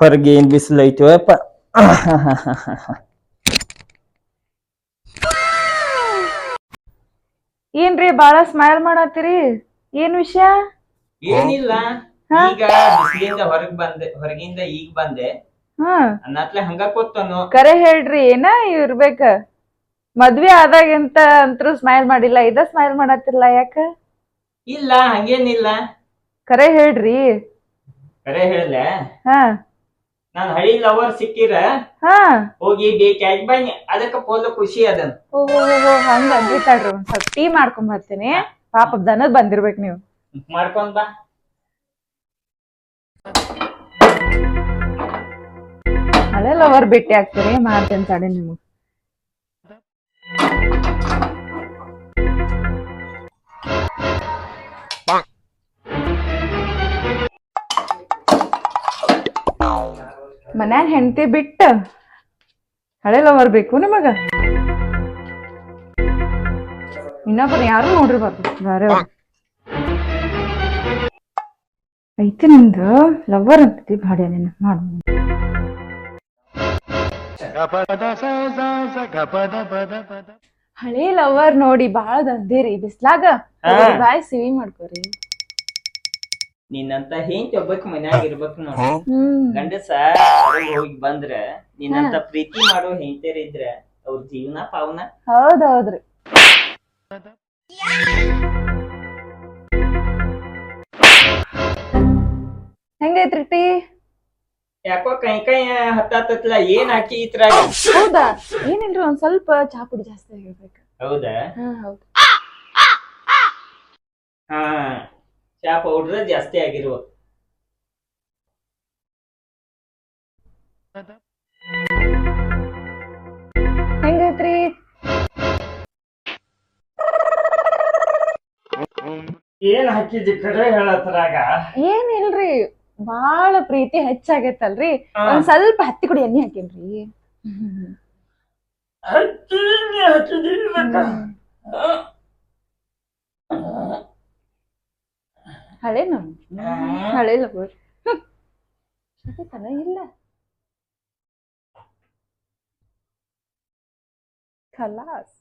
ಹೊರಗೆ ಏನ್ ಬಿಸಿಲೈತೋ ಅಪ್ಪ. ಏನ್ರಿ ಬಾಳ ಸ್ಮೈಲ್ ಮಾಡತ್ತೀರಿ, ಏನ್ ವಿಷಯ? ಏನಿಲ್ಲ, ಈಗ ಬಿಸಿಲಿಂದ ಹೊರಗಿಂದ ಈಗ ಬಂದೆ ಅನ್ನತ್ಲೆ ಹಂಗ ಕೂತನು. ಕರೆ ಹೇಳ್ರಿ, ಏನ ಇರ್ಬೇಕ? ಮದ್ವೆ ಆದಾಗಿಂತ ಅಂತೂ ಸ್ಮೈಲ್ ಮಾಡಿಲ್ಲ, ಇದ ಸ್ಮೈಲ್ ಮಾಡತ್ತಿರ್ಲ ಯಾಕ? ಇಲ್ಲ ಹಂಗೇನಿಲ್ಲ, ಕರೆ ಹೇಳ್ರಿ. ಕರೆ ಹೇಳ್ದೆ. ಹಾ, ನಾನ್ ಹಳಿ ಲವರ್ ಸಿಕ್ಕಿರ ಹೋಗಿ ಬೇಕಾಗಿ ಬನ್ನಿ, ಅದಕ್ಕ ಪೋಲ ಖುಷಿ ಅದನ್. ಓಹೋ ಹಂಗ ತಡ್ರಿ, ಒಂದ್ ಸ್ವಲ್ಪ ಟೀ ಮಾಡ್ಕೊಂಡ್ ಬರ್ತೀನಿ. ಪಾಪ ದನದ್ ಬಂದಿರ್ಬೇಕ್ ನೀವು. ಮಾಡ್ಕೊಂಡ್ ಬಾ. ಹಳೆ ಲವರ್ ಭೇಟಿ ಆಗ್ತೀರಿ, ಮಾಡ್ತೇನೆ ತಡೆ ನಿಮಗ್. ಮನ್ಯಾಗ ಹೆಂಡತಿ ಬಿಟ್ಟ ಹಳೆ ಲವರ್ ಬೇಕು ನಿಮಗ? ಇನ್ನೊಬ್ಬರು ಯಾರು ನೋಡಿರ್ಬಾರ್ದು, ಬೇರೆ ಐತಿ ನಿಂದು ಲವರ್ ಅಂತತಿ ಭಾಡ್ಯ ನಿನ್ನ ಮಾಡು. ಹಳೆ ಲವರ್ ನೋಡಿ ಬಾಳ ದಂಧೇರಿ ಬಿಸ್ಲಾಗ, ಬಾಯ್ ಸಿವಿ ಮಾಡ್ಕೋರಿ. ನಿನ್ನಂತ ಹೆಂಡತಿ ಒಬ್ಬಕ್ ಮನ್ಯಾಗ ಇರ್ಬೇಕು ನೋಡ. ಗಂಡಸ ಹೋಗಿ ಬಂದ್ರ ನಿನ್ನಂತ ಪ್ರೀತಿ ಮಾಡೋ ಹೆಂಡತಿಯರ ಇದ್ರ ಅವ್ರ ಜೀವನ ಪಾವನ. ಹೌದೌದ್ರಿ. ಹೆಂಗೈತ್ರಿ ಟೀ? ಯಾಕೋ ಕೈ ಹತ್ತತ್ಲ, ಏನ್ ಹಾಕಿ ಇತ್ರಾಗ? ಹೌದಾ, ಏನಿಲ್ರಿ, ಒಂದ್ ಸ್ವಲ್ಪ ಚಾ ಪುಡಿ ಜಾಸ್ತಿ ಆಗಿರ್ಬೇಕು. ಹೌದಾ? ಹೌದು. ಹಾ, ಚಾ ಪೌಡರ್ ಜಾಸ್ತಿ ಆಗಿರುವ. ಹೆಂಗೈತ್ರಿ? ಏನ್ ಹಾಕಿದ್ರಿ ಕರೆ ಹೇಳತ್ರಾಗ? ಏನಿಲ್ರಿ, ಬಾಳ ಪ್ರೀತಿ ಹೆಚ್ಚಾಗೈತಲ್ರಿ, ಒಂದ್ ಸ್ವಲ್ಪ ಹತ್ತಿ ಕುಡಿ ಎಣ್ಣೆ ಹಾಕೇನ್ರಿ. ಹಳೆ ಹಳೆ ಲವರ್ ತನ ಇಲ್ಲ. ಖಲಾಸ್.